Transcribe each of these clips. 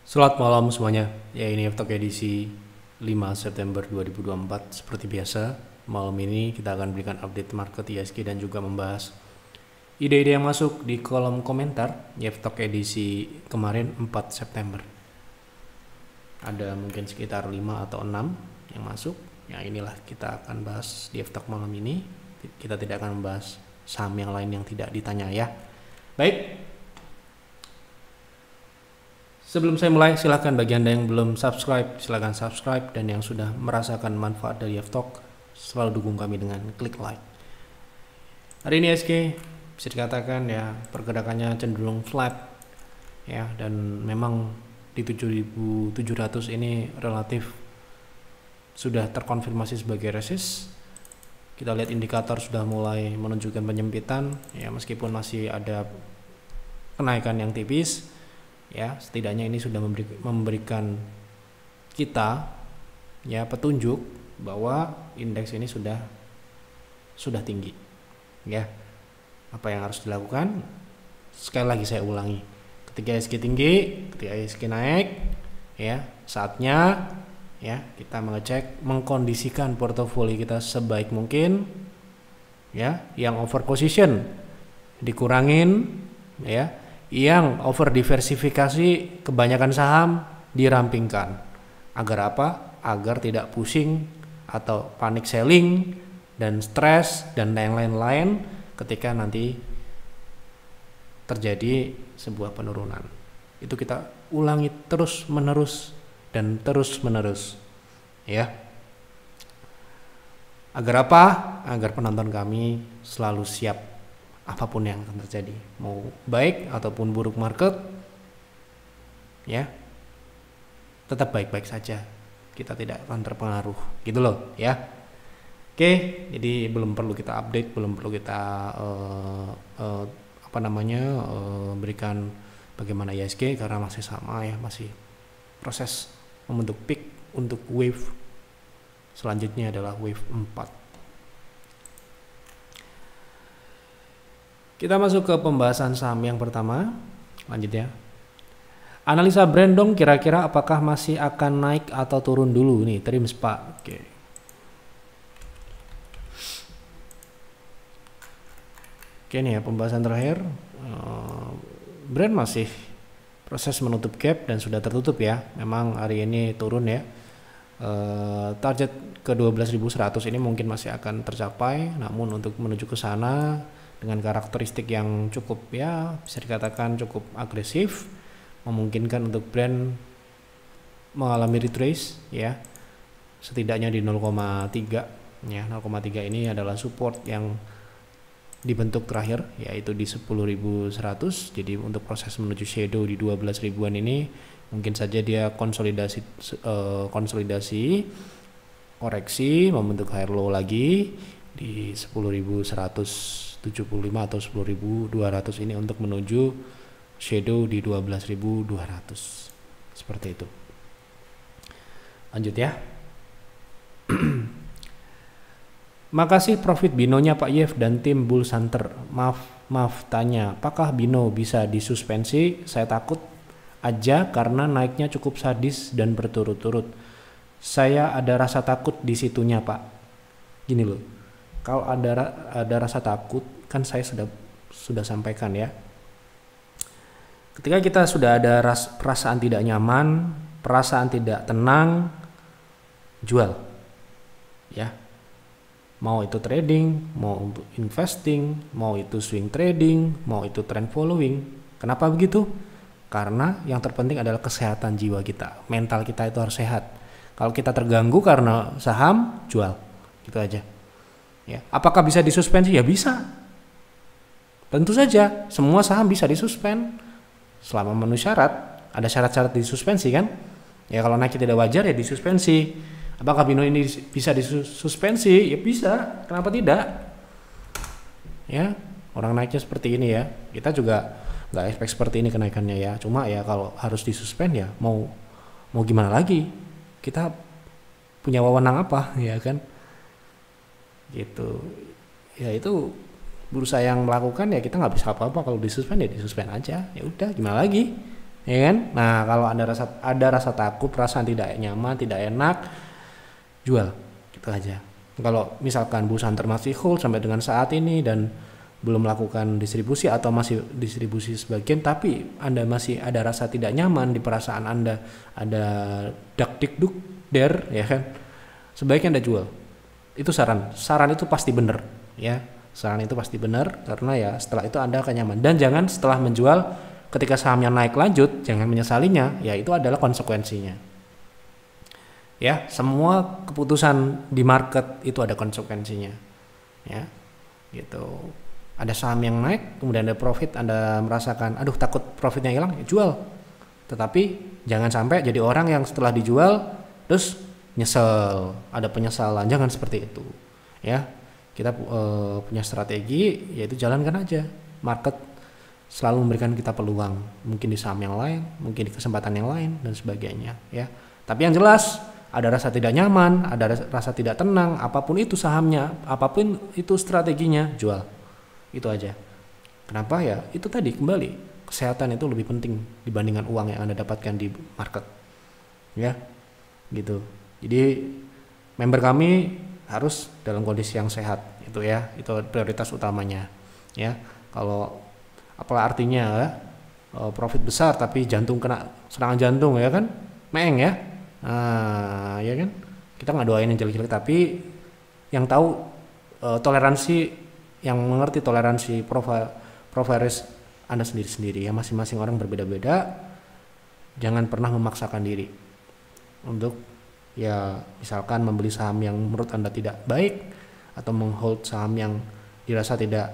Selamat malam semuanya. Ya, ini F-Talk edisi 5 September 2024. Seperti biasa, malam ini kita akan berikan update market ISG dan juga membahas ide-ide yang masuk di kolom komentar di F-Talk edisi kemarin 4 September. Ada mungkin sekitar 5 atau 6 yang masuk. Ya, inilah kita akan bahas di F-Talk malam ini. Kita tidak akan membahas saham yang lain yang tidak ditanya ya. Baik. Sebelum saya mulai, silahkan bagi Anda yang belum subscribe, silahkan subscribe, dan yang sudah merasakan manfaat dari F-Talk, selalu dukung kami dengan klik like. Hari ini ISG bisa dikatakan ya pergerakannya cenderung flat ya, dan memang di 7.700 ini relatif sudah terkonfirmasi sebagai resist. Kita lihat indikator sudah mulai menunjukkan penyempitan ya, meskipun masih ada kenaikan yang tipis. Ya, setidaknya ini sudah memberikan kita ya petunjuk bahwa indeks ini sudah tinggi. Ya. Apa yang harus dilakukan? Sekali lagi saya ulangi. Ketika ISG tinggi, ketika ISG naik, ya, saatnya ya kita mengkondisikan portofolio kita sebaik mungkin. Ya, yang over position dikurangin ya. Yang over diversifikasi kebanyakan saham dirampingkan. Agar apa? Agar tidak pusing atau panik selling dan stres dan lain-lain ketika nanti terjadi sebuah penurunan. Itu kita ulangi terus menerus dan terus menerus ya. Agar apa? Agar penonton kami selalu siap apapun yang akan terjadi, mau baik ataupun buruk market, ya, tetap baik-baik saja. Kita tidak akan terpengaruh, gitu loh, ya. Oke, jadi belum perlu kita update, belum perlu kita berikan bagaimana ISG karena masih sama ya, masih proses membentuk peak untuk wave. Selanjutnya adalah wave 4. Kita masuk ke pembahasan saham yang pertama. Lanjut ya. Analisa brand dong, kira-kira apakah masih akan naik atau turun dulu nih, Trims Pak. Oke. Oke nih ya, pembahasan terakhir. Brand masih proses menutup gap dan sudah tertutup ya. Memang hari ini turun ya. Target ke 12.100 ini mungkin masih akan tercapai, namun untuk menuju ke sana dengan karakteristik yang cukup ya bisa dikatakan cukup agresif, memungkinkan untuk brand mengalami retrace ya, setidaknya di 0,3 ya. 0,3 ini adalah support yang dibentuk terakhir yaitu di 10.100. Jadi untuk proses menuju shadow di 12 ribuan ini mungkin saja dia konsolidasi koreksi membentuk higher low lagi di 10.175 atau 10.200 ini untuk menuju shadow di 12.200 seperti itu. Lanjut ya. Makasih profit binonya Pak Yev dan tim Bull Center. Maaf tanya, apakah bino bisa disuspensi? Saya takut aja karena naiknya cukup sadis dan berturut-turut. Saya ada rasa takut di situnya Pak. Gini loh. Kalau ada rasa takut, kan saya sudah sampaikan ya. Ketika kita sudah ada perasaan tidak nyaman, perasaan tidak tenang, jual. Ya. Mau itu trading, mau untuk investing, mau itu swing trading, mau itu trend following. Kenapa begitu? Karena yang terpenting adalah kesehatan jiwa kita. Mental kita itu harus sehat. Kalau kita terganggu karena saham, jual. Gitu aja. Ya, apakah bisa disuspensi? Ya bisa. Tentu saja, semua saham bisa disuspend selama memenuhi syarat. Ada syarat-syarat disuspensi kan? Ya kalau naiknya tidak wajar ya disuspensi. Apakah bino ini bisa disuspensi? Ya bisa. Kenapa tidak? Ya, orang naiknya seperti ini ya. Kita juga nggak expect seperti ini kenaikannya ya. Cuma ya kalau harus disuspend ya mau gimana lagi? Kita punya wewenang apa ya kan? Gitu ya, itu bursa yang melakukan ya, kita nggak bisa apa-apa. Kalau disuspend ya disuspend aja, ya udah gimana lagi ya kan? Nah, kalau ada rasa takut, perasaan tidak nyaman, tidak enak, jual, gitu aja. Kalau misalkan Bull Hunter masih hold sampai dengan saat ini dan belum melakukan distribusi atau masih distribusi sebagian, tapi Anda masih ada rasa tidak nyaman di perasaan Anda, ada dak dik duk der, ya kan? Sebaiknya Anda jual. Itu saran itu pasti benar, ya. Saran itu pasti benar karena ya setelah itu Anda akan nyaman. Dan jangan setelah menjual ketika sahamnya naik lanjut, jangan menyesalinya, ya itu adalah konsekuensinya. Ya, semua keputusan di market itu ada konsekuensinya. Ya. Gitu. Ada saham yang naik, kemudian ada profit, Anda merasakan, aduh takut profitnya hilang, ya jual. Tetapi jangan sampai jadi orang yang setelah dijual terus nyesel, ada penyesalan, jangan seperti itu. Ya, kita punya strategi, yaitu jalankan aja. Market selalu memberikan kita peluang, mungkin di saham yang lain, mungkin di kesempatan yang lain dan sebagainya. Ya, tapi yang jelas ada rasa tidak nyaman, ada rasa tidak tenang, apapun itu sahamnya, apapun itu strateginya, jual. Itu aja. Kenapa ya? Itu tadi kembali, kesehatan itu lebih penting dibandingkan uang yang Anda dapatkan di market. Ya. Gitu. Jadi member kami harus dalam kondisi yang sehat, itu ya. Itu prioritas utamanya. Ya. Kalau apalah artinya ya, profit besar tapi jantung kena serangan jantung, ya kan? Meeng ya. Nah, ya kan? Kita nggak doain yang jelek-jelek, tapi yang tahu toleransi, yang mengerti toleransi profil risk Anda sendiri-sendiri ya, masing-masing orang berbeda-beda. Jangan pernah memaksakan diri untuk ya misalkan membeli saham yang menurut Anda tidak baik atau menghold saham yang dirasa tidak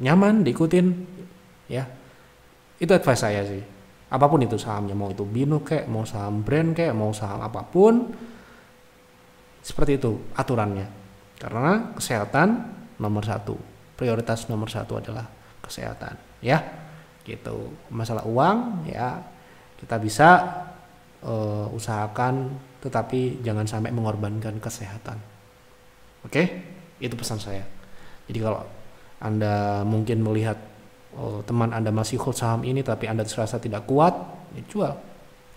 nyaman diikutin ya. Itu advice saya sih. Apapun itu sahamnya, mau itu Bino kayak, mau saham brand kayak, mau saham apapun, seperti itu aturannya. Karena kesehatan nomor satu, prioritas nomor satu adalah kesehatan ya, gitu. Masalah uang ya kita bisa usahakan, tetapi jangan sampai mengorbankan kesehatan. Oke, itu pesan saya. Jadi kalau Anda mungkin melihat teman Anda masih hold saham ini tapi Anda terasa tidak kuat, ya jual.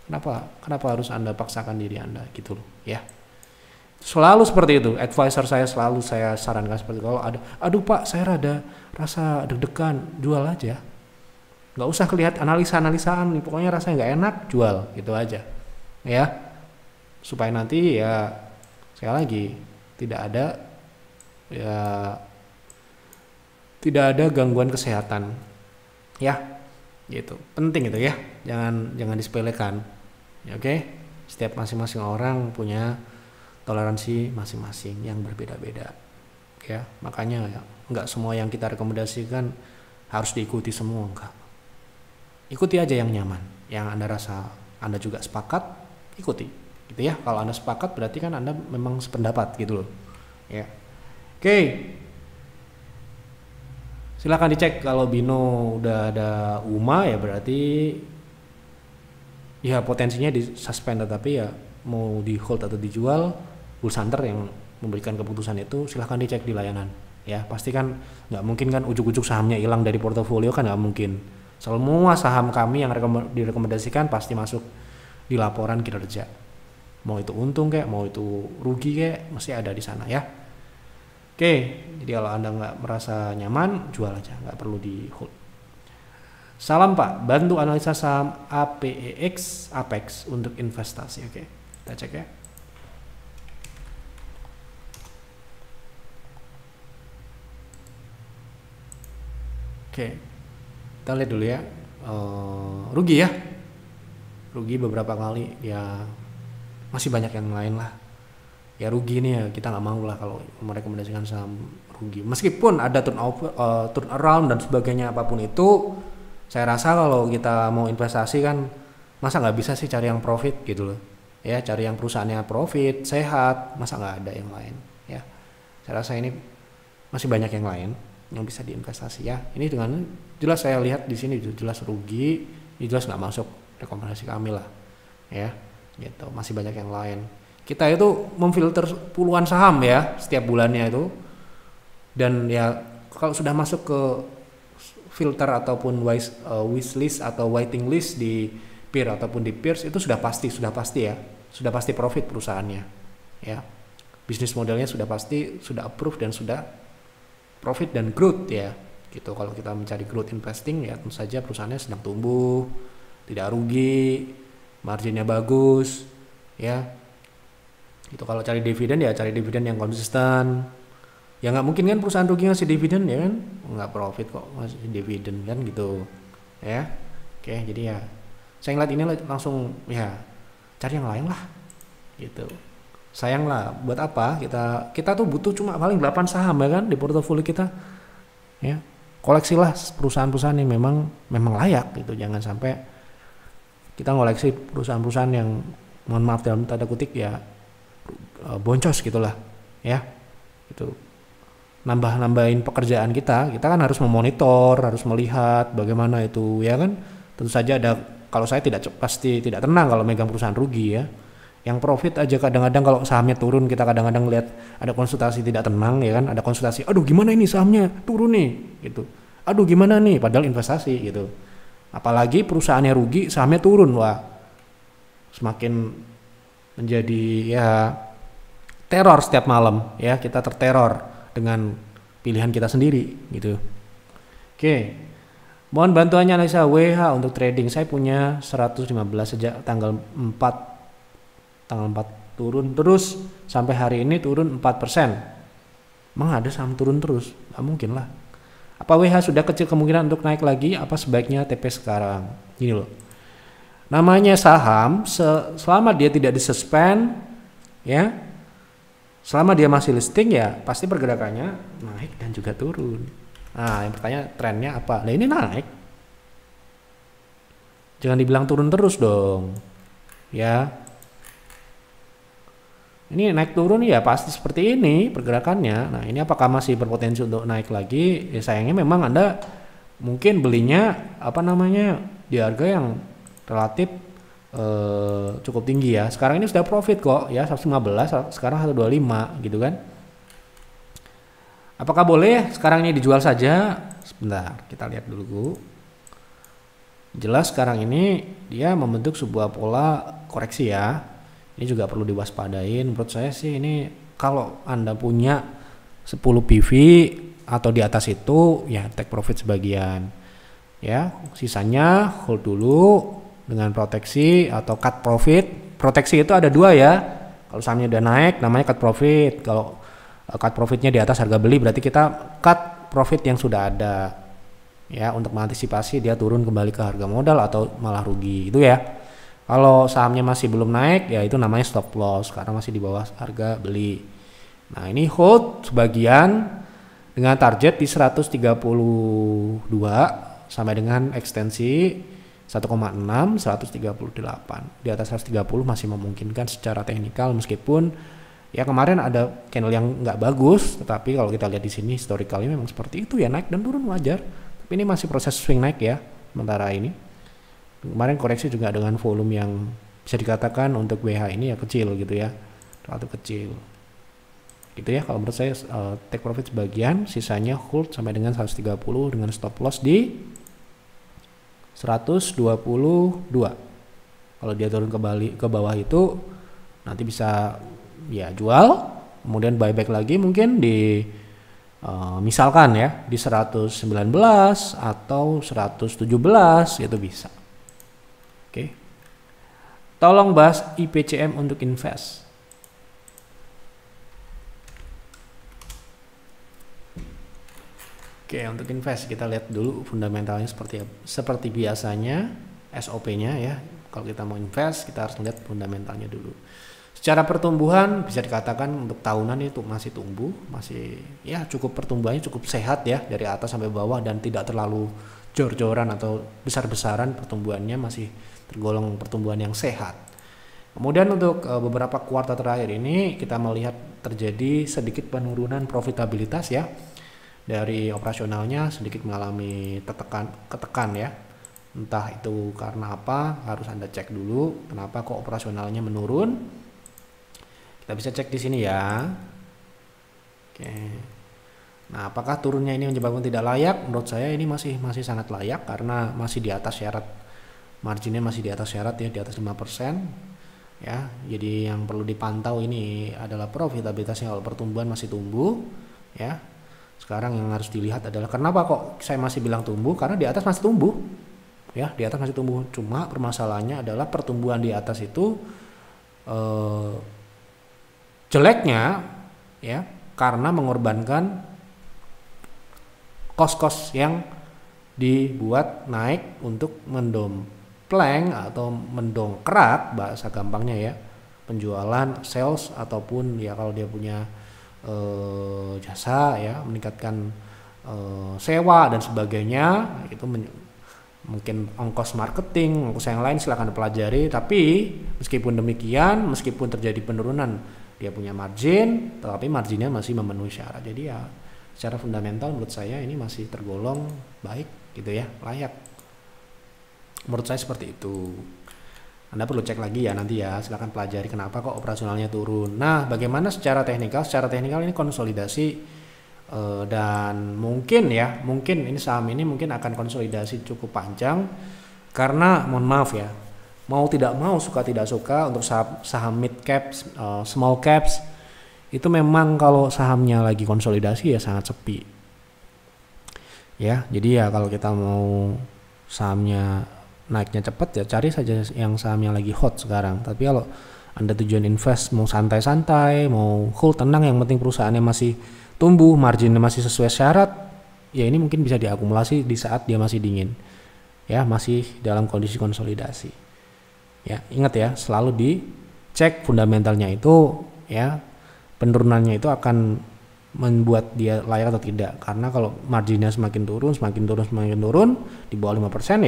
Kenapa harus Anda paksakan diri Anda gitu loh ya. Selalu seperti itu, advisor saya selalu saya sarankan seperti itu. Kalau ada, aduh Pak saya rasa deg-degan, jual aja. Nggak usah lihat analisa-analisaan, pokoknya rasanya nggak enak, jual, gitu aja. Ya, supaya nanti ya sekali lagi tidak ada gangguan kesehatan. Ya, gitu. Penting itu ya, jangan disepelekan. Ya, oke, setiap masing-masing orang punya toleransi masing-masing yang berbeda-beda ya, makanya ya, nggak semua yang kita rekomendasikan harus diikuti semua, enggak. Ikuti aja yang nyaman, yang Anda rasa Anda juga sepakat, ikuti gitu ya. Kalau Anda sepakat berarti kan Anda memang sependapat gitu loh ya. Oke, silakan dicek kalau Bino udah ada UMA ya berarti ya potensinya di suspend, tetapi ya mau di hold atau dijual, Bull Hunter yang memberikan keputusan itu silahkan dicek di layanan ya. Pasti kan nggak mungkin kan ujuk-ujuk sahamnya hilang dari portofolio, kan nggak mungkin. Semua saham kami yang direkomendasikan pasti masuk di laporan kinerja, mau itu untung kayak mau itu rugi kayak masih ada di sana ya. Oke, jadi kalau Anda nggak merasa nyaman, jual aja, nggak perlu di hold. Salam Pak, bantu analisa saham Apex untuk investasi. Oke, kita cek ya. Oke, kita lihat dulu ya. Rugi ya, rugi beberapa kali ya, masih banyak yang lain lah. Ya rugi nih ya, kita nggak mau lah kalau merekomendasikan saham rugi. Meskipun ada turnaround dan sebagainya apapun itu, saya rasa kalau kita mau investasi kan masa nggak bisa sih cari yang profit gitu loh. Ya cari yang perusahaannya profit, sehat, masa nggak ada yang lain ya. Saya rasa ini masih banyak yang lain yang bisa diinvestasi ya. Ini dengan jelas saya lihat di sini jelas rugi, ini jelas nggak masuk rekomendasi kami lah ya. Gitu, masih banyak yang lain. Kita itu memfilter puluhan saham ya setiap bulannya itu, dan ya kalau sudah masuk ke filter ataupun wishlist atau waiting list di peer ataupun di peers itu sudah pasti ya, sudah pasti profit perusahaannya ya, bisnis modelnya sudah pasti, sudah approve dan sudah profit dan growth ya gitu. Kalau kita mencari growth investing ya tentu saja perusahaannya sedang tumbuh, tidak rugi, marginnya bagus ya. Itu kalau cari dividen ya cari dividen yang konsisten. Ya nggak mungkin kan perusahaan rugi ngasih dividen ya kan, nggak profit kok ngasih dividen kan gitu ya. Oke, jadi ya saya ngeliat ini langsung ya cari yang lain lah gitu. Sayang lah, buat apa kita tuh butuh cuma paling 8 saham ya kan di portofolio kita ya. Koleksilah perusahaan-perusahaan yang memang layak gitu, jangan sampai kita ngoleksi perusahaan-perusahaan yang mohon maaf dalam tanda kutip ya boncos gitulah ya gitu. Nambahin pekerjaan kita kan harus memonitor, harus melihat bagaimana itu ya kan. Tentu saja kalau saya pasti tidak tenang kalau megang perusahaan rugi ya. Yang profit aja kadang-kadang kalau sahamnya turun kita kadang-kadang lihat ada konsultasi tidak tenang ya kan, ada konsultasi, aduh gimana ini sahamnya turun nih gitu. Aduh gimana nih padahal investasi gitu. Apalagi perusahaannya rugi, sahamnya turun, wah semakin menjadi ya teror setiap malam ya, kita terteror dengan pilihan kita sendiri gitu. Oke. Mohon bantuannya analisa WH untuk trading. Saya punya 115 sejak tanggal 4 turun terus sampai hari ini turun 4%. Emang ada saham turun terus? Nggak mungkin lah. Apa WH sudah kecil kemungkinan untuk naik lagi? Apa sebaiknya TP sekarang? Gini loh. Namanya saham selama dia tidak disuspend ya, selama dia masih listing ya pasti pergerakannya naik dan juga turun. Nah yang bertanya trennya apa? Nah ini naik, jangan dibilang turun terus dong ya. Ini naik turun ya pasti seperti ini pergerakannya. Nah ini apakah masih berpotensi untuk naik lagi? Ya sayangnya memang Anda mungkin belinya di harga yang relatif cukup tinggi ya. Sekarang ini sudah profit kok ya, 115 sekarang 125 gitu kan. Apakah boleh sekarang ini dijual saja? Sebentar, kita lihat dulu. Jelas sekarang ini dia membentuk sebuah pola koreksi ya. Ini juga perlu diwaspadain. Menurut saya sih ini kalau Anda punya 10 PV atau di atas itu ya take profit sebagian. Ya, sisanya hold dulu dengan proteksi atau cut profit. Proteksi itu ada dua ya. Kalau sahamnya udah naik namanya cut profit. Kalau cut profitnya di atas harga beli berarti kita cut profit yang sudah ada ya, untuk mengantisipasi dia turun kembali ke harga modal atau malah rugi itu ya. Kalau sahamnya masih belum naik ya itu namanya stop loss karena masih di bawah harga beli. Nah ini hold sebagian dengan target di 132 sampai dengan ekstensi 1,6 138. Di atas 130 masih memungkinkan secara teknikal meskipun ya kemarin ada candle yang nggak bagus, tetapi kalau kita lihat di sini historicalnya memang seperti itu ya, naik dan turun wajar. Tapi ini masih proses swing naik ya sementara ini. Kemarin koreksi juga dengan volume yang bisa dikatakan untuk WH ini ya kecil gitu ya, relatif kecil. Gitu ya kalau menurut saya take profit sebagian, sisanya hold sampai dengan 130 dengan stop loss di 122. Kalau dia turun kembali ke bawah itu nanti bisa ya jual, kemudian buyback lagi mungkin di misalkan ya di 119 atau 117 itu bisa. Oke. Tolong bahas IPCM untuk invest. Oke, untuk invest kita lihat dulu fundamentalnya seperti biasanya, SOP-nya ya. Kalau kita mau invest, kita harus lihat fundamentalnya dulu. Secara pertumbuhan bisa dikatakan untuk tahunan itu masih tumbuh, masih ya cukup pertumbuhannya cukup sehat ya dari atas sampai bawah dan tidak terlalu jor-joran atau besar-besaran, pertumbuhannya masih tergolong pertumbuhan yang sehat. Kemudian untuk beberapa kuartal terakhir ini kita melihat terjadi sedikit penurunan profitabilitas ya. Dari operasionalnya sedikit mengalami ketekan ya. Entah itu karena apa, harus Anda cek dulu kenapa kok operasionalnya menurun. Kita bisa cek di sini ya. Oke. Nah, apakah turunnya ini menyebabkan tidak layak? Menurut saya ini masih sangat layak karena masih di atas syarat, marginnya masih di atas syarat ya, di atas 5%. Ya, jadi yang perlu dipantau ini adalah profitabilitasnya. Kalau pertumbuhan masih tumbuh, ya. Sekarang yang harus dilihat adalah kenapa kok saya masih bilang tumbuh, karena di atas masih tumbuh. Ya, di atas masih tumbuh. Cuma permasalahannya adalah pertumbuhan di atas itu jeleknya ya karena mengorbankan kos-kos yang dibuat naik untuk mendompleng atau mendongkrak, bahasa gampangnya ya, penjualan, sales, ataupun ya kalau dia punya jasa ya, meningkatkan sewa dan sebagainya. Itu mungkin ongkos marketing, ongkos yang lain silahkan dipelajari. Tapi meskipun demikian, meskipun terjadi penurunan dia punya margin, tetapi marginnya masih memenuhi syarat. Jadi ya secara fundamental menurut saya ini masih tergolong baik gitu ya, layak. Menurut saya seperti itu. Anda perlu cek lagi ya nanti ya, silakan pelajari kenapa kok operasionalnya turun. Nah, bagaimana secara teknikal? Secara teknikal ini konsolidasi dan mungkin ini saham ini mungkin akan konsolidasi cukup panjang karena mohon maaf ya, mau tidak mau, suka tidak suka, untuk saham mid caps, small caps itu memang kalau sahamnya lagi konsolidasi ya sangat sepi ya. Jadi ya kalau kita mau sahamnya naiknya cepat ya cari saja yang sahamnya lagi hot sekarang. Tapi kalau Anda tujuan invest mau santai-santai, mau hold tenang, yang penting perusahaannya masih tumbuh, marginnya masih sesuai syarat, ya ini mungkin bisa diakumulasi di saat dia masih dingin ya, masih dalam kondisi konsolidasi ya. Ingat ya, selalu dicek fundamentalnya itu ya, penurunannya itu akan membuat dia layak atau tidak. Karena kalau marginnya semakin turun di bawah 5%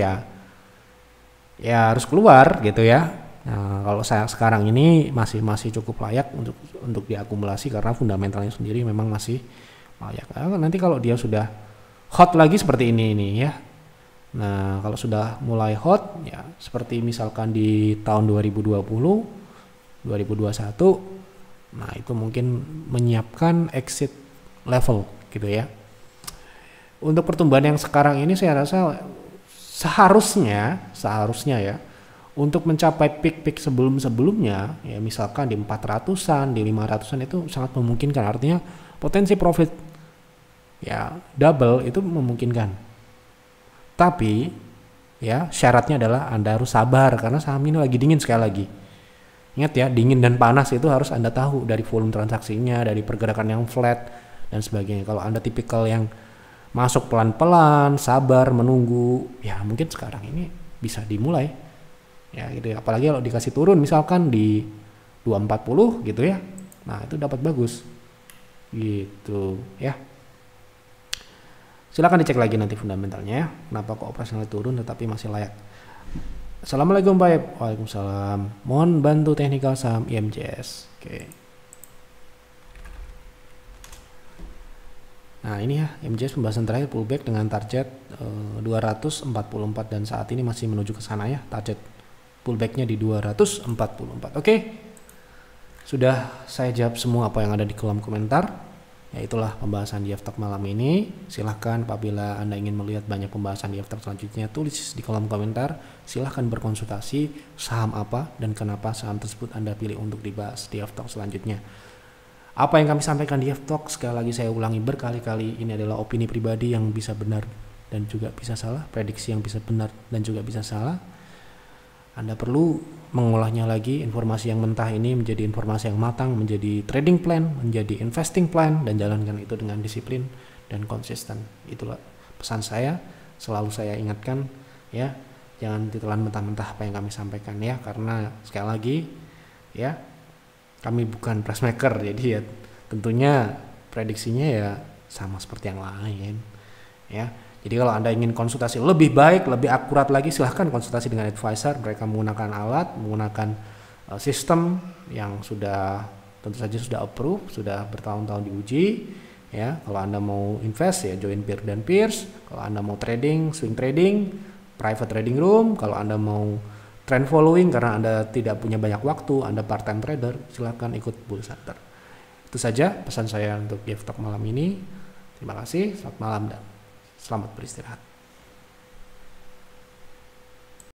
ya harus keluar gitu ya. Nah, kalau saya sekarang ini masih cukup layak untuk diakumulasi karena fundamentalnya sendiri memang masih layak. Nah, nanti kalau dia sudah hot lagi seperti ini ya. Nah, kalau sudah mulai hot ya seperti misalkan di tahun 2020, 2021, nah itu mungkin menyiapkan exit level gitu ya. Untuk pertumbuhan yang sekarang ini saya rasa seharusnya ya, untuk mencapai peak sebelumnya ya, misalkan di 400-an, di 500-an itu sangat memungkinkan. Artinya potensi profit ya double itu memungkinkan. Tapi ya syaratnya adalah Anda harus sabar karena saham ini lagi dingin. Sekali lagi ingat ya, dingin dan panas itu harus Anda tahu dari volume transaksinya, dari pergerakan yang flat dan sebagainya. Kalau Anda tipikal yang masuk pelan-pelan, sabar, menunggu, ya mungkin sekarang ini bisa dimulai ya gitu ya. Apalagi kalau dikasih turun misalkan di 240 gitu ya, nah itu dapat bagus gitu ya. Silakan dicek lagi nanti fundamentalnya ya, kenapa kok operasional turun tetapi masih layak. Assalamualaikum Pak Yep. Waalaikumsalam. Mohon bantu teknikal saham IMJS. Oke. Nah ini ya IMJS pembahasan terakhir, pullback dengan target 244 dan saat ini masih menuju ke sana ya, target pullbacknya di 244. Oke. Sudah saya jawab semua apa yang ada di kolom komentar. Ya itulah pembahasan di F-Talk malam ini. Silahkan apabila Anda ingin melihat banyak pembahasan di F-Talk selanjutnya, tulis di kolom komentar. Silahkan berkonsultasi saham apa dan kenapa saham tersebut Anda pilih untuk dibahas di F-Talk selanjutnya. Apa yang kami sampaikan di F-Talk, sekali lagi saya ulangi berkali-kali, ini adalah opini pribadi yang bisa benar dan juga bisa salah, prediksi yang bisa benar dan juga bisa salah. Anda perlu mengolahnya lagi, informasi yang mentah ini menjadi informasi yang matang, menjadi trading plan, menjadi investing plan, dan jalankan itu dengan disiplin dan konsisten. Itulah pesan saya, selalu saya ingatkan ya, jangan ditelan mentah-mentah apa yang kami sampaikan ya, karena sekali lagi ya, kami bukan price maker, jadi ya tentunya prediksinya ya sama seperti yang lain ya. Jadi kalau Anda ingin konsultasi lebih baik, lebih akurat lagi, silahkan konsultasi dengan advisor. Mereka menggunakan alat, menggunakan sistem yang sudah tentu saja sudah approve, sudah bertahun-tahun diuji. Ya, kalau Anda mau invest ya join peer dan peers. Kalau Anda mau trading, swing trading, private trading room. Kalau Anda mau trend following karena Anda tidak punya banyak waktu, Anda part time trader, silahkan ikut Bull Center. Itu saja pesan saya untuk F-Talk malam ini. Terima kasih, selamat malam dan selamat beristirahat.